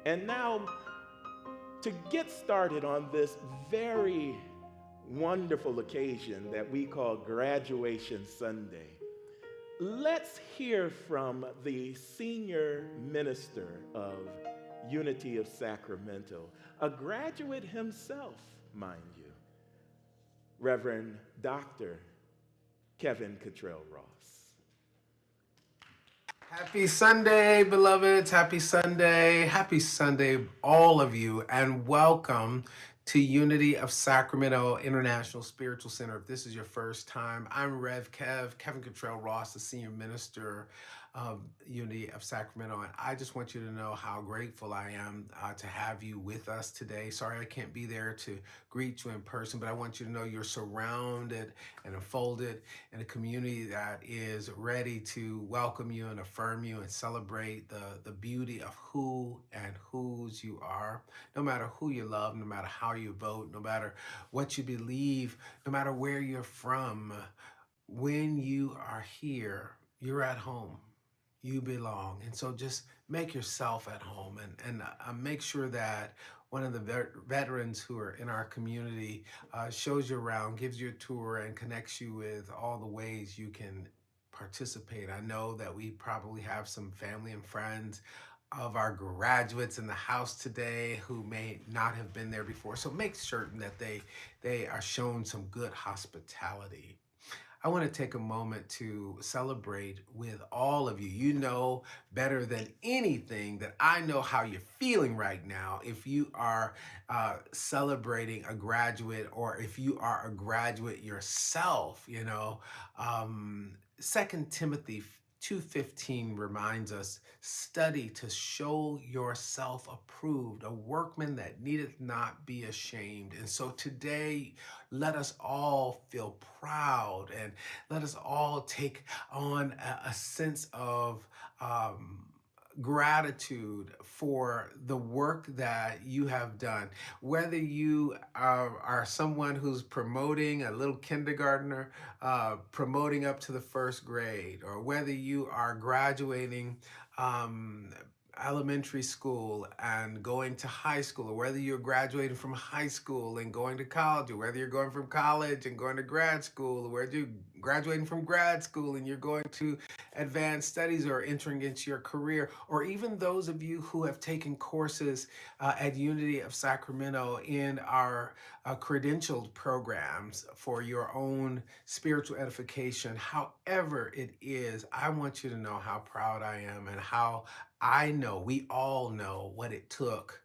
And now, to get started on this very wonderful occasion that we call Graduation Sunday, let's hear from the senior minister of Unity of Sacramento, a graduate himself, mind you, Reverend Dr. Kevin Cottrell Ross. Happy Sunday, beloveds. Happy Sunday. Happy Sunday, all of you, and welcome to Unity of Sacramento International Spiritual Center. If this is your first time, I'm Kevin Cottrell Ross, the senior minister of Unity of Sacramento. And I just want you to know how grateful I am to have you with us today. Sorry I can't be there to greet you in person, but I want you to know you're surrounded and enfolded in a community that is ready to welcome you and affirm you and celebrate the beauty of who and whose you are. No matter who you love, no matter how you vote, no matter what you believe, no matter where you're from, when you are here, you're at home. You belong. And so just make yourself at home and make sure that one of the veterans who are in our community shows you around, gives you a tour, and connects you with all the ways you can participate. I know that we probably have some family and friends of our graduates in the house today who may not have been there before. So make certain that they are shown some good hospitality. I want to take a moment to celebrate with all of you. You know better than anything that I know how you're feeling right now if you are celebrating a graduate or if you are a graduate yourself. 2 Timothy 2:15 reminds us, study to show yourself approved, a workman that needeth not be ashamed. And so today, let us all feel proud and let us all take on a sense of gratitude for the work that you have done. Whether you are someone who's promoting a little kindergartner, promoting up to the first grade, or whether you are graduating elementary school and going to high school, or whether you're graduating from high school and going to college, or whether you're going from college and going to grad school, or whether you're graduating from grad school and you're going to advanced studies or entering into your career, or even those of you who have taken courses at Unity of Sacramento in our credentialed programs for your own spiritual edification. However it is, I want you to know how proud I am and how I know, we all know what it took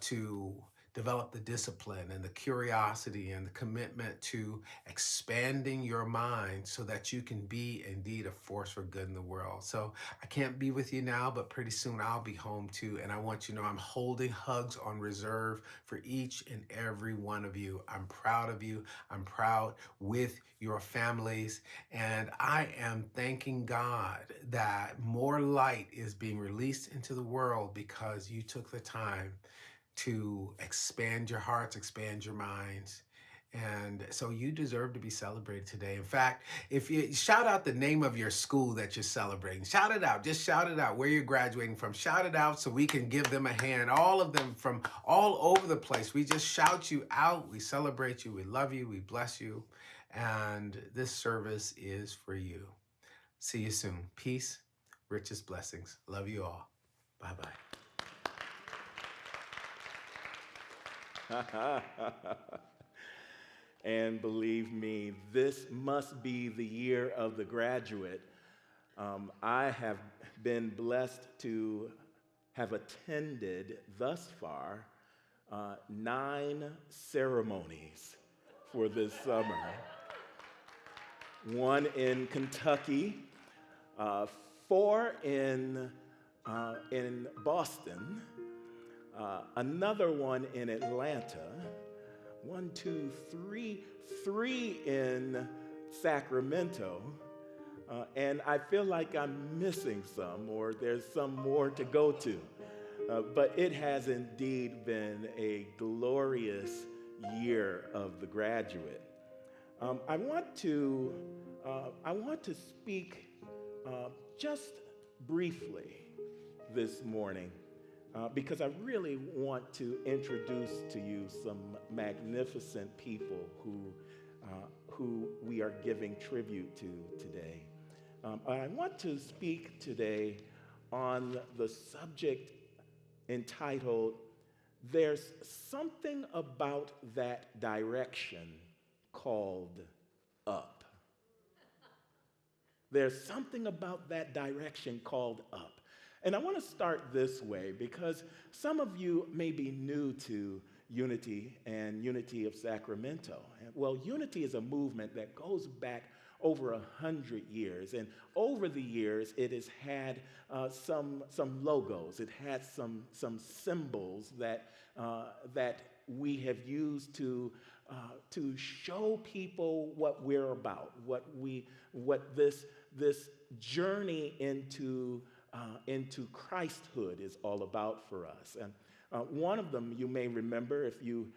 to develop the discipline and the curiosity and the commitment to expanding your mind so that you can be indeed a force for good in the world. So I can't be with you now, but pretty soon I'll be home too. And I want you to know I'm holding hugs on reserve for each and every one of you. I'm proud of you. I'm proud with your families. And I am thanking God that more light is being released into the world because you took the time to expand your hearts, expand your minds. And so you deserve to be celebrated today. In fact, if you shout out the name of your school that you're celebrating, shout it out. Just shout it out where you're graduating from. Shout it out so we can give them a hand. All of them from all over the place. We just shout you out. We celebrate you. We love you. We bless you. And this service is for you. See you soon. Peace, richest blessings. Love you all. Bye-bye. And believe me, this must be the year of the graduate. I have been blessed to have attended thus far 9 ceremonies for this summer. One in Kentucky, 4 in Boston, another one in Atlanta, 1, 2, 3, 3 in Sacramento, and I feel like I'm missing some, or there's some more to go to. But it has indeed been a glorious year of the graduate. I want to speak just briefly this morning because I really want to introduce to you some magnificent people who we are giving tribute to today. I want to speak today on the subject entitled, There's Something About That Direction Called Up. There's something about that direction called up. And I want to start this way because some of you may be new to Unity and Unity of Sacramento. Well, Unity is a movement that goes back over 100 years. And over the years, it has had some logos. It had some symbols that we have used to show people what we're about, what this journey into Christhood is all about for us. And one of them you may remember if you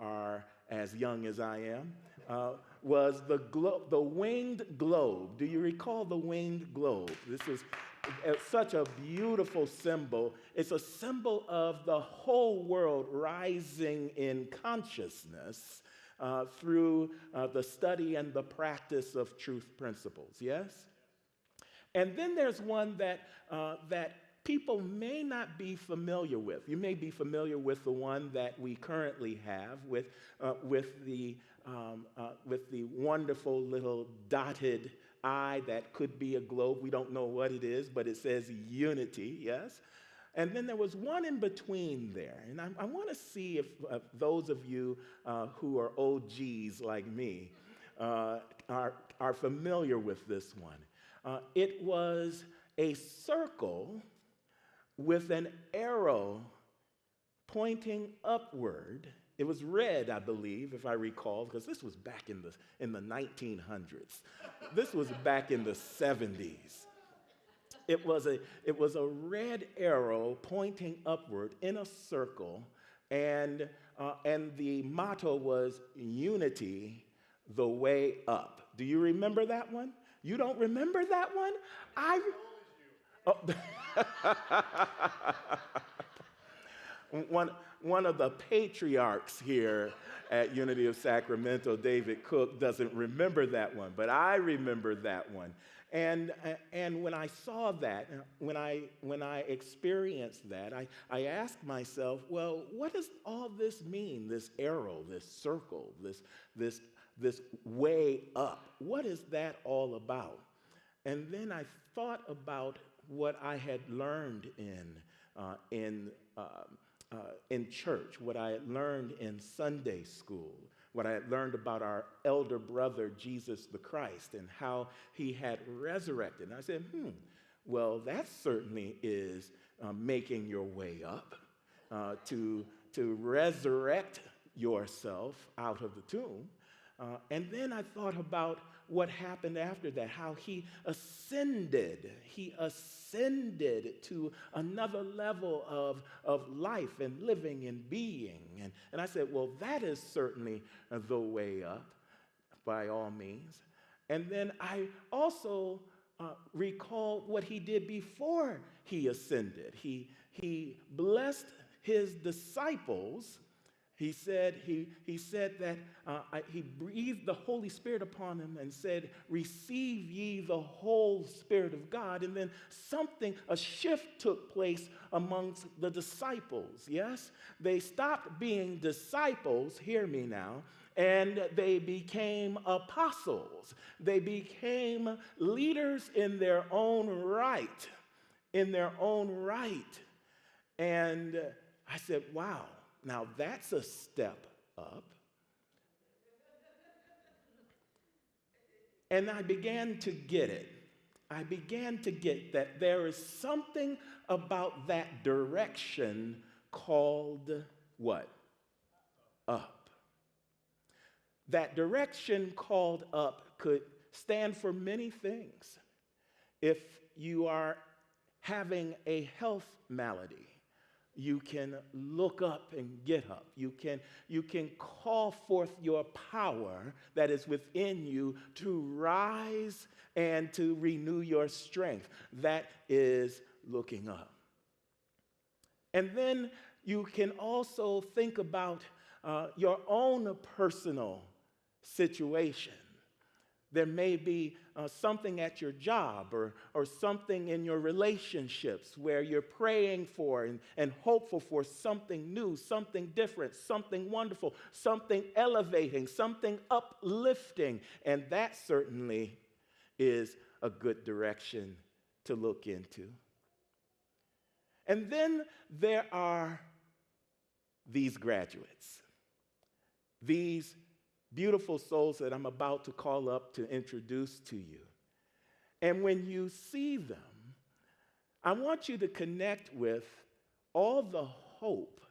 are as young as I am, was the winged globe. Do you recall the winged globe? This is such a beautiful symbol. It's a symbol of the whole world rising in consciousness through the study and the practice of truth principles, yes? And then there's one that people may not be familiar with. You may be familiar with the one that we currently have with the wonderful little dotted I that could be a globe. We don't know what it is, but it says unity, yes? And then there was one in between there. And I want to see if those of you who are OGs like me are familiar with this one. It was a circle with an arrow pointing upward. It was red, I believe, if I recall, because this was back in the 1900s. This was back in the 70s. It was a red arrow pointing upward in a circle, and the motto was unity, the way up. Do you remember that one? You don't remember that one? Oh. One of the patriarchs here at Unity of Sacramento, David Cook, doesn't remember that one, but I remember that one. And when I saw that, when I experienced that, I asked myself, well, what does all this mean? This arrow, this circle, this way up. What is that all about? And then I thought about what I had learned in church, what I had learned in Sunday school, what I had learned about our elder brother, Jesus the Christ, and how he had resurrected. And I said, well, that certainly is making your way up, to resurrect yourself out of the tomb. And then I thought about what happened after that, how he ascended to another level of life and living and being. And I said, well, that is certainly the way up, by all means. And then I also recalled what he did before he ascended. He blessed his disciples. He said that he breathed the Holy Spirit upon him and said, receive ye the whole Spirit of God. And then a shift took place amongst the disciples, yes? They stopped being disciples, hear me now, and they became apostles. They became leaders in their own right, And I said, wow. Now, that's a step up. And I began to get it. I began to get that there is something about that direction called what? Up. That direction called up could stand for many things. If you are having a health malady, you can look up and get up. You can call forth your power that is within you to rise and to renew your strength. That is looking up. And then you can also think about your own personal situation. There may be something at your job or something in your relationships where you're praying for and hopeful for something new, something different, something wonderful, something elevating, something uplifting. And that certainly is a good direction to look into. And then there are these graduates, these beautiful souls that I'm about to call up to introduce to you. And when you see them, I want you to connect with all the hope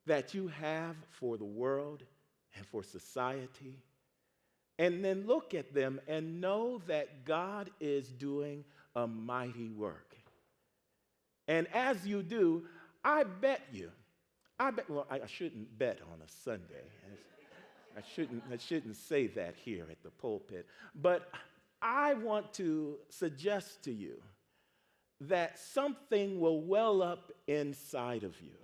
that you have for the world and for society. And then look at them and know that God is doing a mighty work. And as you do, well, I shouldn't bet on a Sunday. I shouldn't say that here at the pulpit. But I want to suggest to you that something will well up inside of you.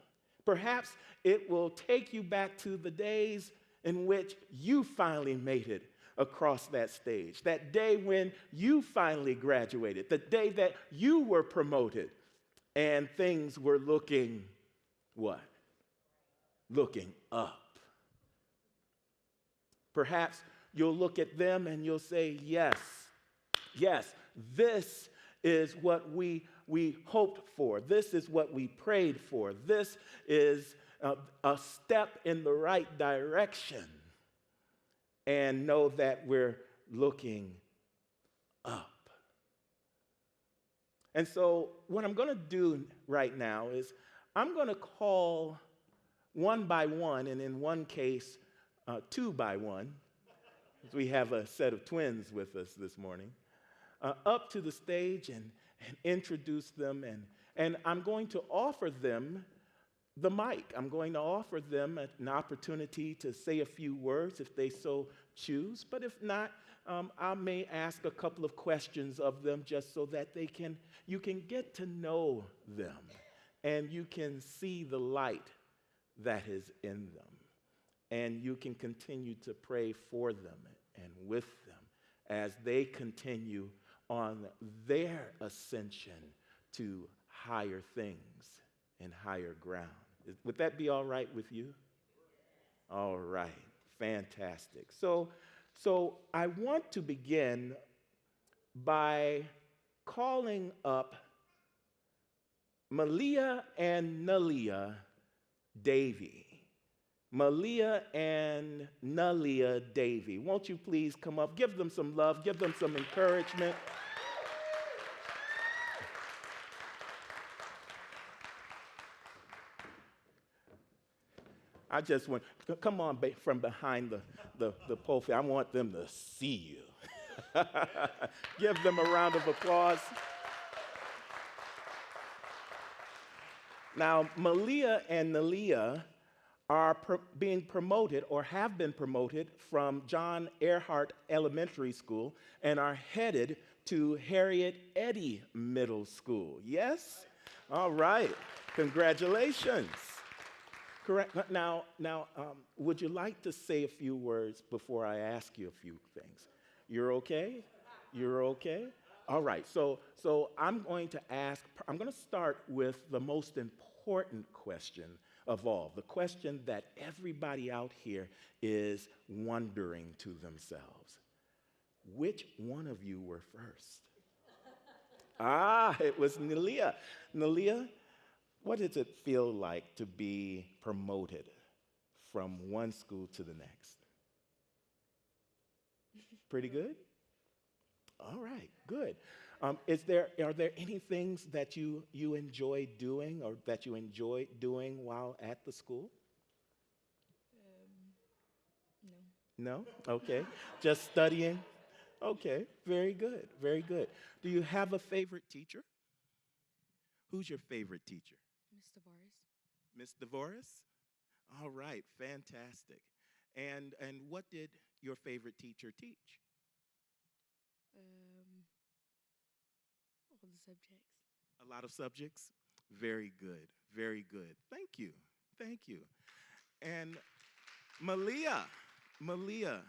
Perhaps it will take you back to the days in which you finally made it across that stage, that day when you finally graduated, the day that you were promoted and things were looking what? Looking up. Perhaps you'll look at them and you'll say, yes, this is what we hoped for. This is what we prayed for. This is a step in the right direction. And know that we're looking up. And so what I'm going to do right now is I'm going to call one by one, and in one case, two by one, because we have a set of twins with us this morning, up to the stage and introduce them. And I'm going to offer them the mic. I'm going to offer them an opportunity to say a few words if they so choose. But if not, I may ask a couple of questions of them just so that you can get to know them and you can see the light that is in them. And you can continue to pray for them and with them as they continue on their ascension to higher things and higher ground. Would that be all right with you? All right, fantastic. So I want to begin by calling up Malia and Nalia Davy. Malia and Nalia Davy. Won't you please come up? Give them some love, give them some encouragement. I just want, come on from behind the pulpit. I want them to see you. Give them a round of applause. Now, Malia and Nalia are being promoted or have been promoted from John Earhart Elementary School and are headed to Harriet Eddy Middle School. Yes? All right. Congratulations. Correct. Now, would you like to say a few words before I ask you a few things? You're okay? You're okay? All right. So I'm going to start with the most important question of all, the question that everybody out here is wondering to themselves. Which one of you were first? It was Nalia. Nalia, what does it feel like to be promoted from one school to the next? Pretty good? All right, good. Are there any things that you enjoy doing or that you enjoy doing while at the school? No. No? Okay. Just studying? Okay, very good, very good. Do you have a favorite teacher? Who's your favorite teacher? Miss Tavares. Miss DeVoris? All right, fantastic. And what did your favorite teacher teach? All the subjects. A lot of subjects? Very good. Very good. Thank you. Thank you. And Malia, Malia,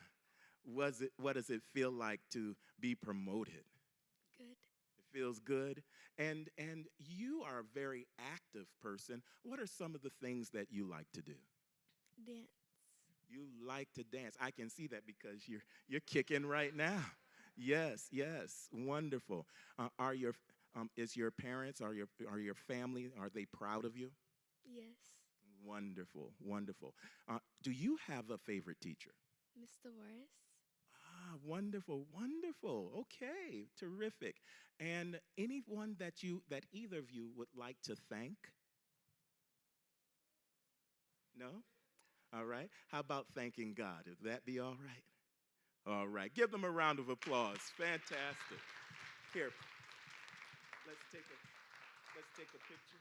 what does it feel like to be promoted? Good. It feels good. And you are a very active person. What are some of the things that you like to do? Dance. You like to dance. I can see that because you're kicking right now. Yes, yes, wonderful. Are your is your parents, are your family, are they proud of you? Yes. Wonderful, wonderful. Do you have a favorite teacher? Mr. Morris. Wonderful, wonderful. Okay, terrific. And anyone that either of you would like to thank? No? All right. How about thanking God? Would that be all right? All right. Give them a round of applause. Fantastic. Here, let's take a picture.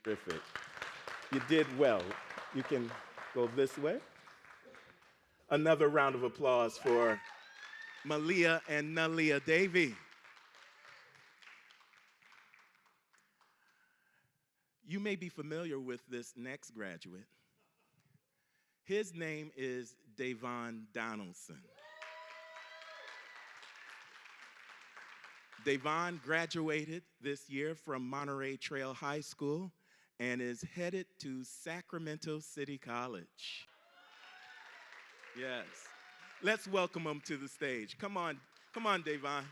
Terrific. You did well. You can go this way. Another round of applause for Malia and Nalia Davy. You may be familiar with this next graduate. His name is Davon Donaldson. Davon graduated this year from Monterey Trail High School and is headed to Sacramento City College. Yes. Let's welcome him to the stage. Come on, Davon.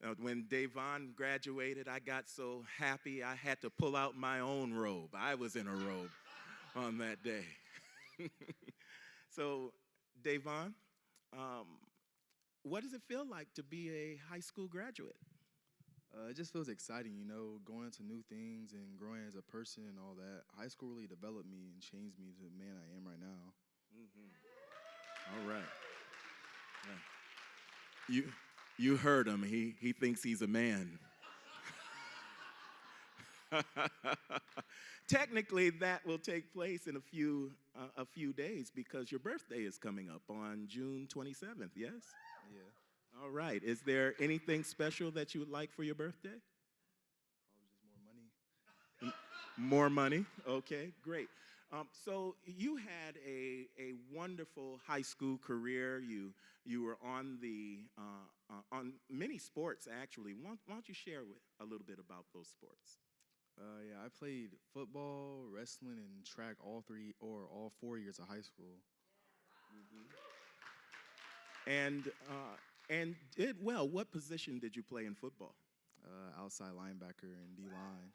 All right. When Davon graduated, I got so happy I had to pull out my own robe. I was in a robe on that day. So, Davon, um, what does it feel like to be a high school graduate? It just feels exciting, you know, going into new things and growing as a person and all that. High school really developed me and changed me to the man I am right now. All right. Yeah. You heard him. He thinks he's a man. Technically, that will take place in a few days because your birthday is coming up on June 27th. Yes. Yeah, All right. Is there anything special that you would like for your birthday? probably just more money. More money. Okay, great. So you had a wonderful high school career. You were on many sports actually. Why don't you share a little bit about those sports? Yeah, I played football, wrestling, and track all 4 years of high school. And did well. What position did you play in football? Outside linebacker and D line.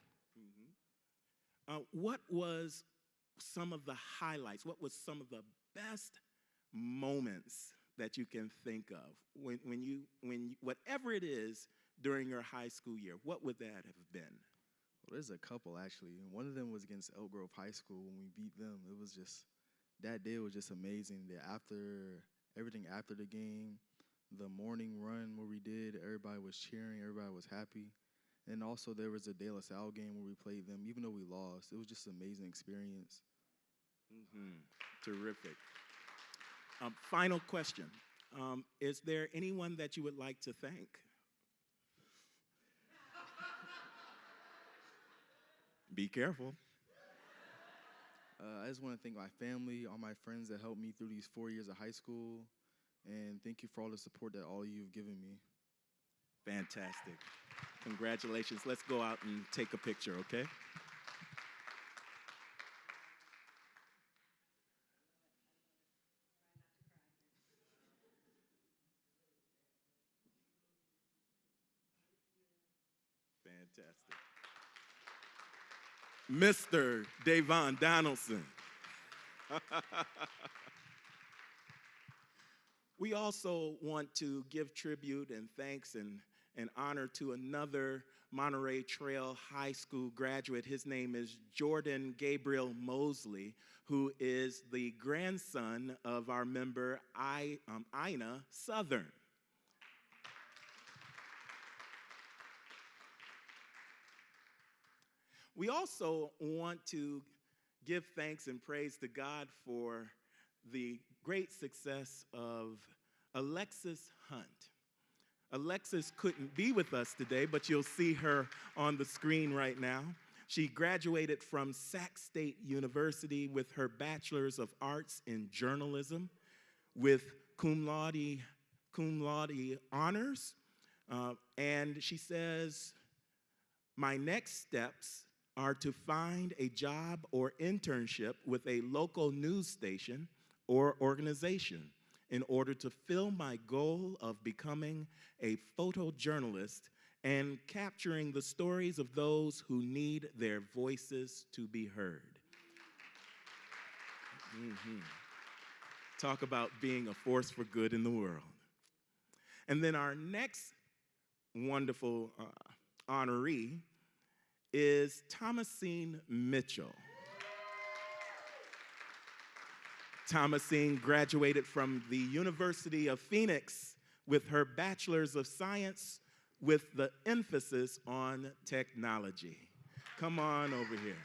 What was some of the highlights? What was some of the best moments that you can think of whatever it is during your high school year? What would that have been? Well, there's a couple actually. And one of them was against Elk Grove High School when we beat them. It was just that day was just amazing. Everything after the game, the morning run where we did, everybody was cheering, everybody was happy. And also there was a De La Salle game where we played them, even though we lost. It was just an amazing experience. Terrific. Final question. Is there anyone that you would like to thank? Be careful. I just want to thank my family, all my friends that helped me through these 4 years of high school, and thank you for all the support that all of you have given me. Fantastic. Congratulations. Let's go out and take a picture, okay? Fantastic. Mr. Davon Donaldson. We also want to give tribute and thanks and honor to another Monterey Trail High School graduate. His name is Jordan Gabriel Mosley, who is the grandson of our member Ina Southern. We also want to give thanks and praise to God for the great success of Alexis Hunt. Alexis couldn't be with us today, but you'll see her on the screen right now. She graduated from Sac State University with her Bachelor's of Arts in Journalism with cum laude honors. And she says, my next steps are to find a job or internship with a local news station or organization in order to fill my goal of becoming a photojournalist and capturing the stories of those who need their voices to be heard. Mm-hmm. Talk about being a force for good in the world. And then our next wonderful honoree is Thomasine Mitchell. Thomasine graduated from the University of Phoenix with her Bachelor's of Science with the emphasis on technology. Come on over here.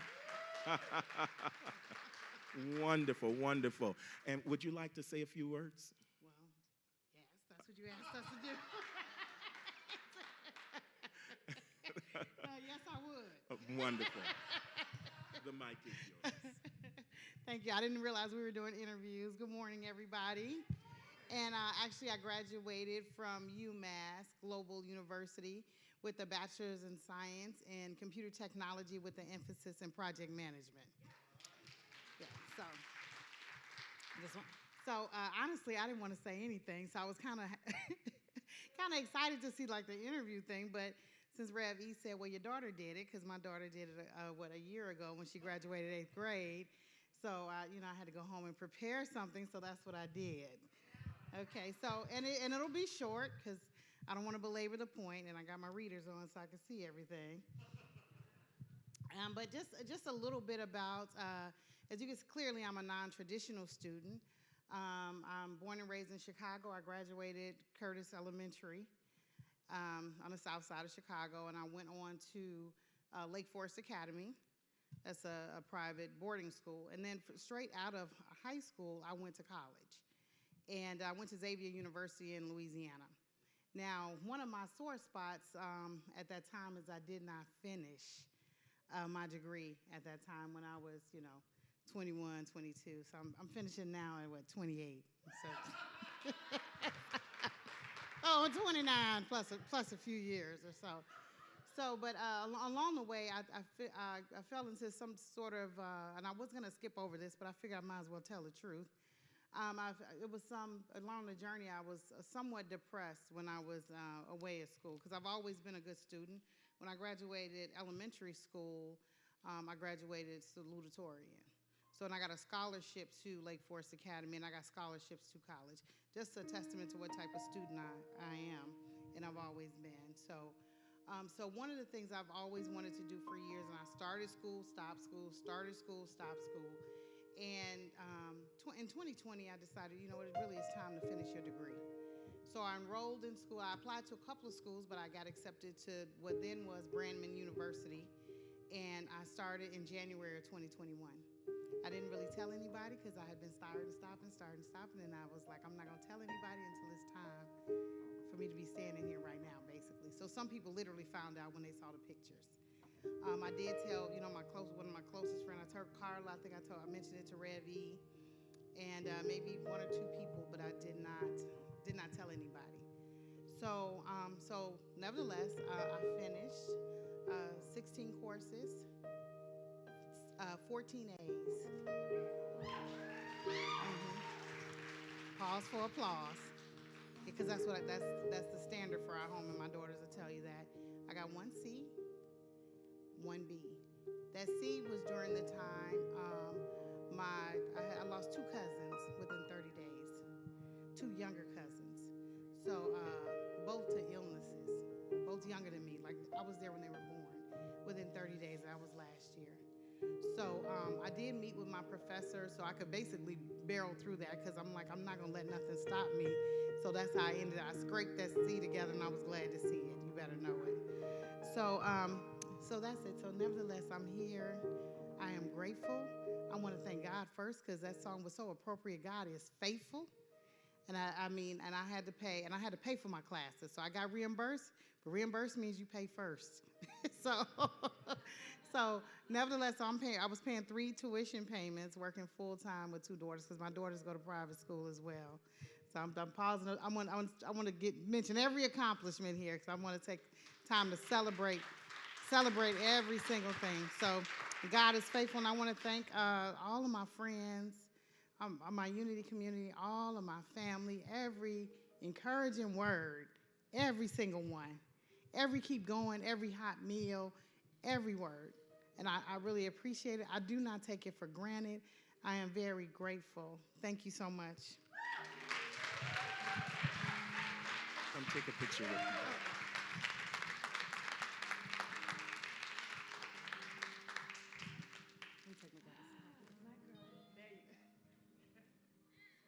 Wonderful, wonderful. And would you like to say a few words? Well, yes, that's what you asked us to do. Yes, I would. Wonderful. The mic is yours. Thank you. I didn't realize we were doing interviews. Good morning, everybody. And actually, I graduated from UMass Global University with a Bachelor's in Science in Computer Technology with an emphasis in project management. Yeah, honestly, I didn't want to say anything, so I was kind of excited to see like the interview thing, but since Rev E said, well, your daughter did it, because my daughter did it, a year ago when she graduated 8th grade. So, I had to go home and prepare something, so that's what I did. Okay, so, and it'll be short, because I don't want to belabor the point, and I got my readers on so I can see everything. But just a little bit about, as you can see, clearly I'm a non-traditional student. I'm born and raised in Chicago. I graduated Curtis Elementary on the south side of Chicago, and I went on to Lake Forest Academy. That's a private boarding school. And then straight out of high school, I went to college. And I went to Xavier University in Louisiana. Now, one of my sore spots at that time is I did not finish my degree at that time when I was, 21, 22. So I'm finishing now at, 28. So. Oh, 29 plus a few years or so. But along the way, I fell into some sort of, and I was going to skip over this, but I figured I might as well tell the truth. Along the journey, I was somewhat depressed when I was away at school, because I've always been a good student. When I graduated elementary school, I graduated salutatorian. So, and I got a scholarship to Lake Forest Academy, and I got scholarships to college. Just a testament to what type of student I am, and I've always been. So one of the things I've always wanted to do for years, and I started school, stopped school, started school, stopped school. And in 2020, I decided, it really is time to finish your degree. So I enrolled in school. I applied to a couple of schools, but I got accepted to what then was Brandman University. And I started in January of 2021. I didn't really tell anybody because I had been starting, stopping. And I was like, I'm not going to tell anybody until it's time for me to be standing here right now, basically. So some people literally found out when they saw the pictures. I did tell, one of my closest friends. I told Carla. I think I mentioned it to Rev E, and maybe one or two people, but I did not tell anybody. So nevertheless, I finished 16 courses, 14 A's. Pause for applause, because that's the standard for our home, and my daughters will tell you that. I got 1 C. 1 B. That C was during the time I lost 2 cousins within 30 days, 2 younger cousins. So both to illnesses, both younger than me. Like I was there when they were born. Within 30 days, that was last year. So I did meet with my professor, so I could basically barrel through that, because I'm like, I'm not gonna let nothing stop me. So that's how I ended. I scraped that C together, and I was glad to see it. You better know it. So So that's it. So nevertheless, I'm here. I am grateful. I want to thank God first because that song was so appropriate. God is faithful. And I mean, and I had to pay for my classes. So I got reimbursed, but reimbursed means you pay first. so, so nevertheless, I was paying 3 tuition payments, working full time with 2 daughters because my daughters go to private school as well. So I'm pausing. I want to mention every accomplishment here because I want to take time to celebrate every single thing. So God is faithful, and I want to thank all of my friends, my Unity community, all of my family, every encouraging word, every single one, every keep going, every hot meal, every word. And I really appreciate it. I do not take it for granted. I am very grateful. Thank you so much. Come take a picture with me. Let me take my glasses. There you go.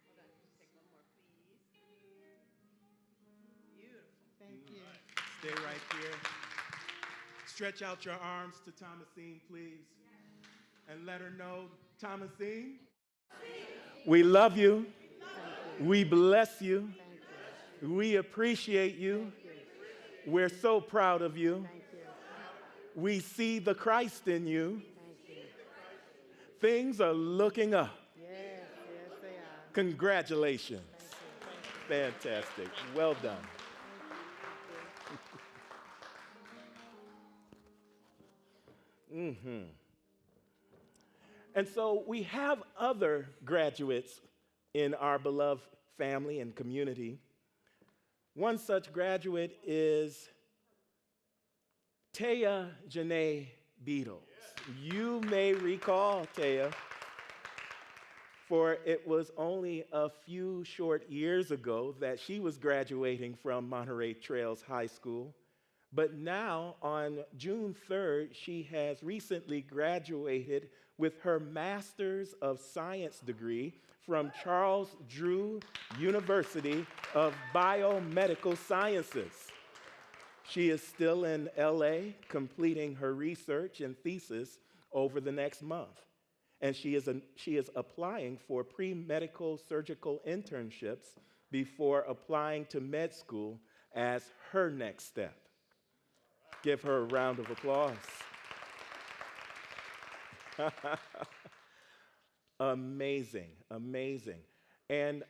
Hold on. Take one more, please. Beautiful. Thank you. Stay right here. Stretch out your arms to Thomasine, please. And let her know, Thomasine, we love you. We bless you. We appreciate you. We're so proud of you. We see the Christ in you. Things are looking up. Yes, they are. Congratulations. Fantastic. Well done. And so we have other graduates in our beloved family and community. One such graduate is Taya Janae Beatles. You may recall Taya, for it was only a few short years ago that she was graduating from Monterey Trails High School. But now, on June 3rd, she has recently graduated with her Master's of Science degree from Charles Drew University of Biomedical Sciences. She is still in LA completing her research and thesis over the next month. And she is applying for pre-medical surgical internships before applying to med school as her next step. Give her a round of applause. Amazing, amazing. And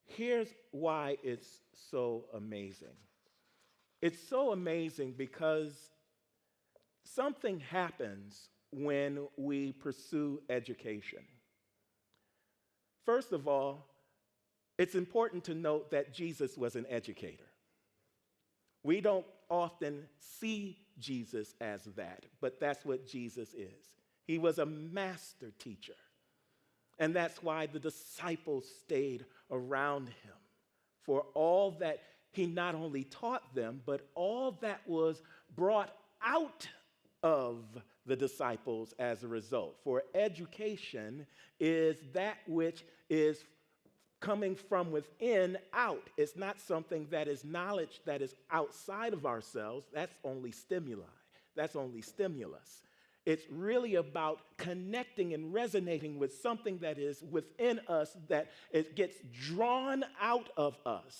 here's why it's so amazing. It's so amazing because something happens when we pursue education. First of all, it's important to note that Jesus was an educator. We don't often see Jesus as that, but that's what Jesus is. He was a master teacher. And that's why the disciples stayed around him for all that he not only taught them, but all that was brought out of the disciples as a result. For education is that which is coming from within out. It's not something that is knowledge that is outside of ourselves. That's only stimuli. That's only stimulus. It's really about connecting and resonating with something that is within us, that it gets drawn out of us.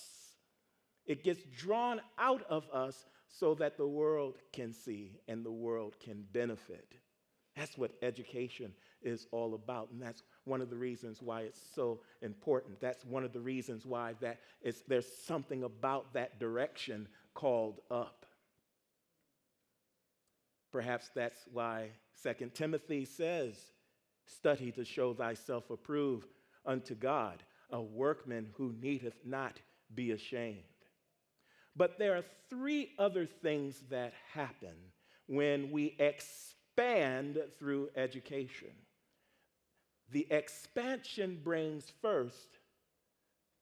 It gets drawn out of us so that the world can see and the world can benefit. That's what education is all about, and that's one of the reasons why it's so important. That's one of the reasons why there's something about that direction called up. Perhaps that's why 2 Timothy says, "Study to show thyself approved unto God, a workman who needeth not be ashamed." But there are 3 other things that happen when we expand through education. The expansion brings first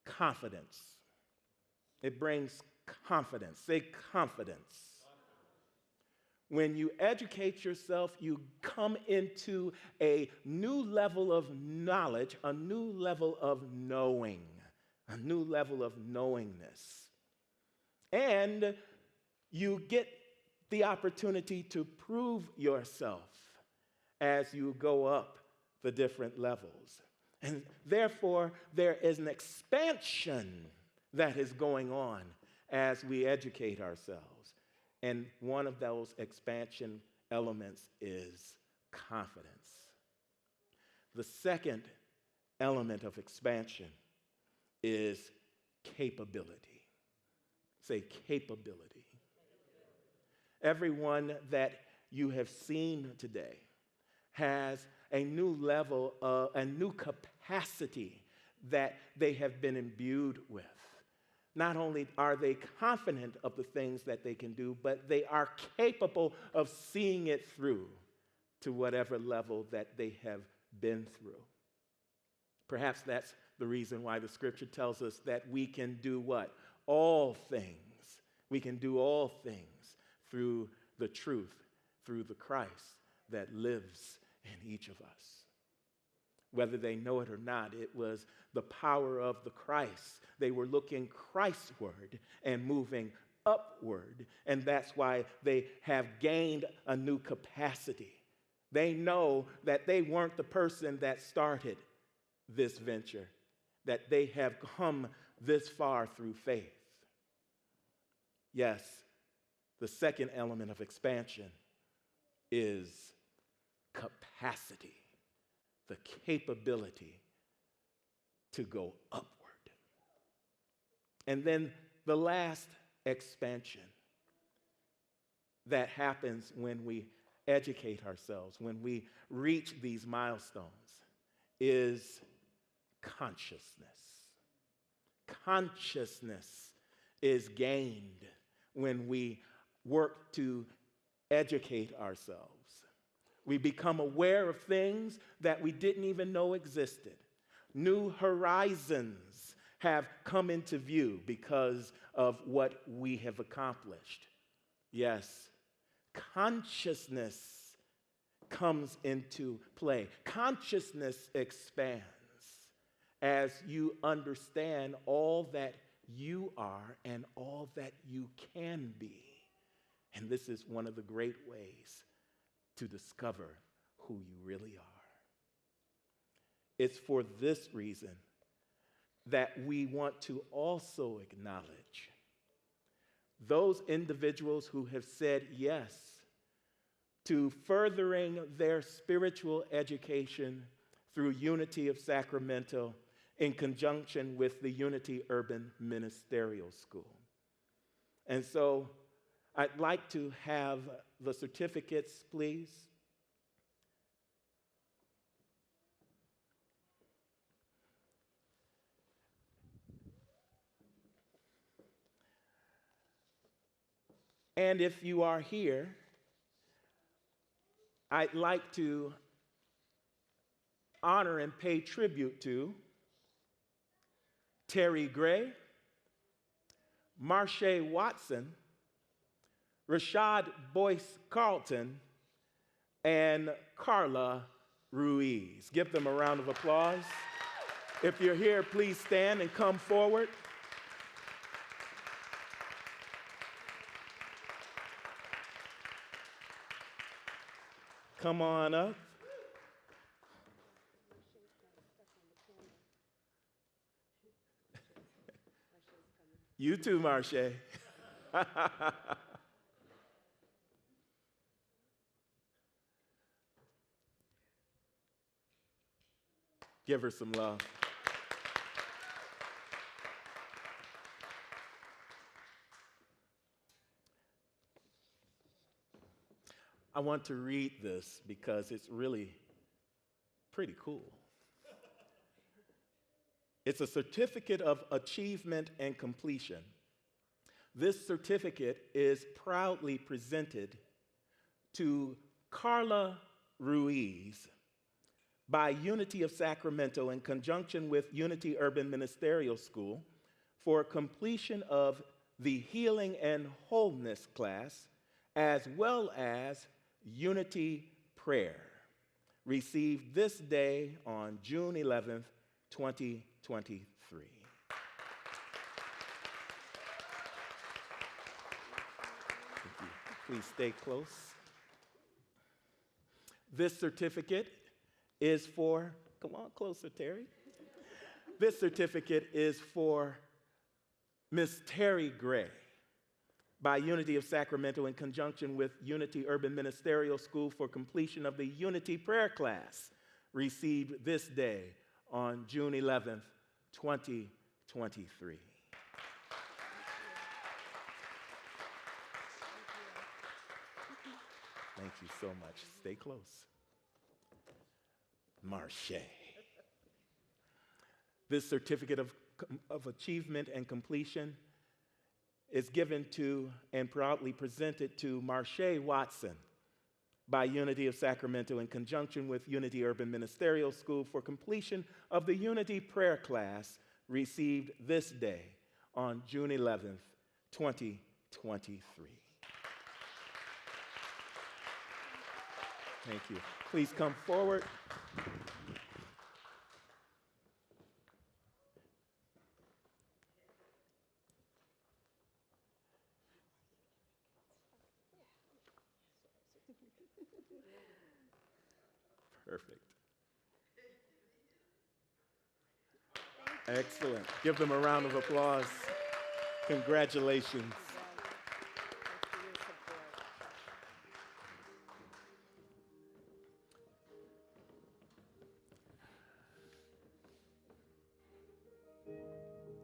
confidence. It brings confidence. Say confidence. When you educate yourself, you come into a new level of knowledge, a new level of knowing, a new level of knowingness. And you get the opportunity to prove yourself as you go up the different levels. And therefore, there is an expansion that is going on as we educate ourselves. And one of those expansion elements is confidence. The second element of expansion is capability. Say capability. Everyone that you have seen today has a new level of a new capacity that they have been imbued with. Not only are they confident of the things that they can do, but they are capable of seeing it through to whatever level that they have been through. Perhaps that's the reason why the scripture tells us that we can do what? All things. We can do all things through the truth, through the Christ that lives in each of us. Whether they know it or not, it was the power of the Christ. They were looking Christward and moving upward, and that's why they have gained a new capacity. They know that they weren't the person that started this venture, that they have come this far through faith. Yes, the second element of expansion is capacity, the capability to go upward. And then the last expansion that happens when we educate ourselves, when we reach these milestones, is consciousness. Consciousness is gained when we work to educate ourselves. We become aware of things that we didn't even know existed. New horizons have come into view because of what we have accomplished. Yes, consciousness comes into play. Consciousness expands as you understand all that you are and all that you can be. And this is one of the great ways to discover who you really are. It's for this reason that we want to also acknowledge those individuals who have said yes to furthering their spiritual education through Unity of Sacramento in conjunction with the Unity Urban Ministerial School. And so I'd like to have the certificates, please. And if you are here, I'd like to honor and pay tribute to Terry Gray, Marsha Watson, Rashad Boyce Carlton, and Carla Ruiz. Give them a round of applause. If you're here, please stand and come forward. Come on up. You too, Marsha. Give her some love. I want to read this because it's really pretty cool. It's a certificate of achievement and completion. This certificate is proudly presented to Carla Ruiz by Unity of Sacramento in conjunction with Unity Urban Ministerial School for completion of the Healing and Wholeness class, as well as Unity Prayer, received this day on June 11th, 2023. Thank you. Please stay close. This certificate is for, come on closer, Terry. This certificate is for Miss Terry Gray by Unity of Sacramento in conjunction with Unity Urban Ministerial School for completion of the Unity Prayer Class, received this day on June 11th, 2023. Thank you so much. Stay close. Marche. This certificate of achievement and completion is given to and proudly presented to Marche Watson by Unity of Sacramento in conjunction with Unity Urban Ministerial School for completion of the Unity Prayer Class, received this day on June 11th, 2023. Thank you. Please come forward. Perfect. Excellent. Give them a round of applause. Congratulations.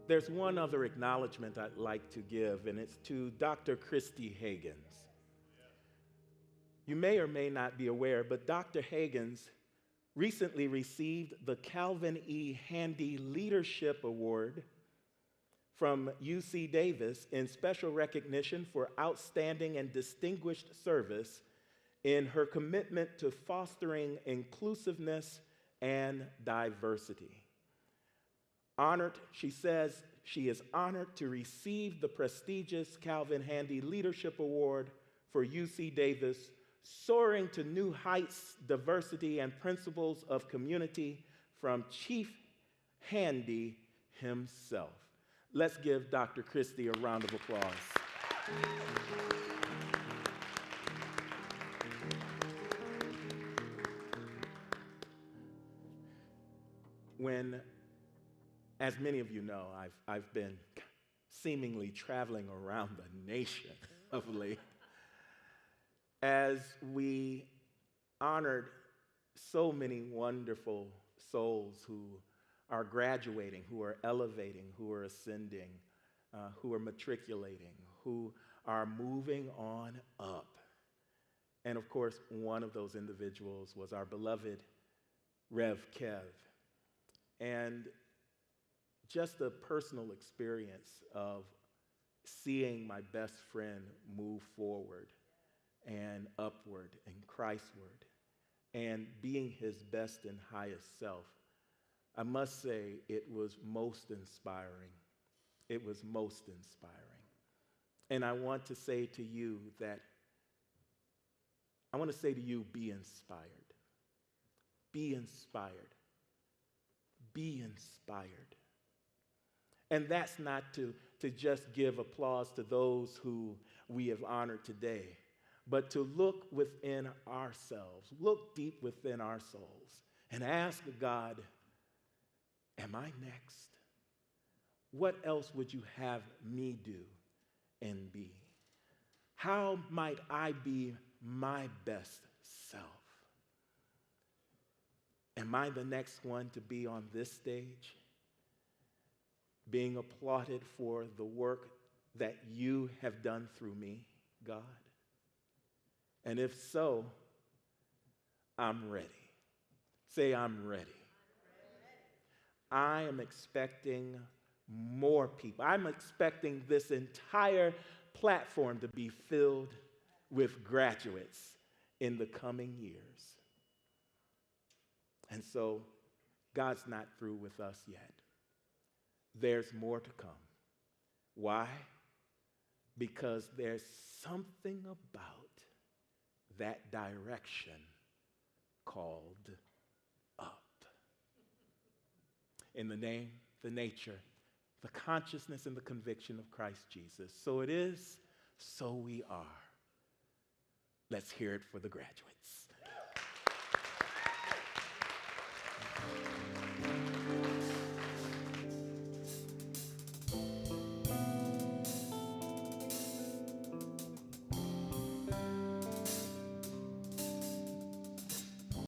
There's one other acknowledgement I'd like to give, and it's to Dr. Christy Higgins. You may or may not be aware, but Dr. Higgins recently received the Calvin E. Handy Leadership Award from UC Davis in special recognition for outstanding and distinguished service in her commitment to fostering inclusiveness and diversity. Honored, she says she is honored to receive the prestigious Calvin Handy Leadership Award for UC Davis, Soaring to New Heights, Diversity and Principles of Community from Chief Handy himself. Let's give Dr. Christie a round of applause. When, as many of you know, I've been seemingly traveling around the nation of late, as we honored so many wonderful souls who are graduating, who are elevating, who are ascending, who are matriculating, who are moving on up. And of course, one of those individuals was our beloved Rev Kev. And just the personal experience of seeing my best friend move forward and upward and Christward and being his best and highest self, I must say it was most inspiring. It was most inspiring. And I want to say to you, be inspired. Be inspired. Be inspired. And that's not to just give applause to those who we have honored today, but to look within ourselves, look deep within our souls, and ask God, am I next? What else would you have me do and be? How might I be my best self? Am I the next one to be on this stage, being applauded for the work that you have done through me, God? And if so, I'm ready. Say, I'm ready. I am expecting more people. I'm expecting this entire platform to be filled with graduates in the coming years. And so, God's not through with us yet. There's more to come. Why? Because there's something about that direction called up. In the name, the nature, the consciousness, and the conviction of Christ Jesus. So it is, so we are. Let's hear it for the graduates.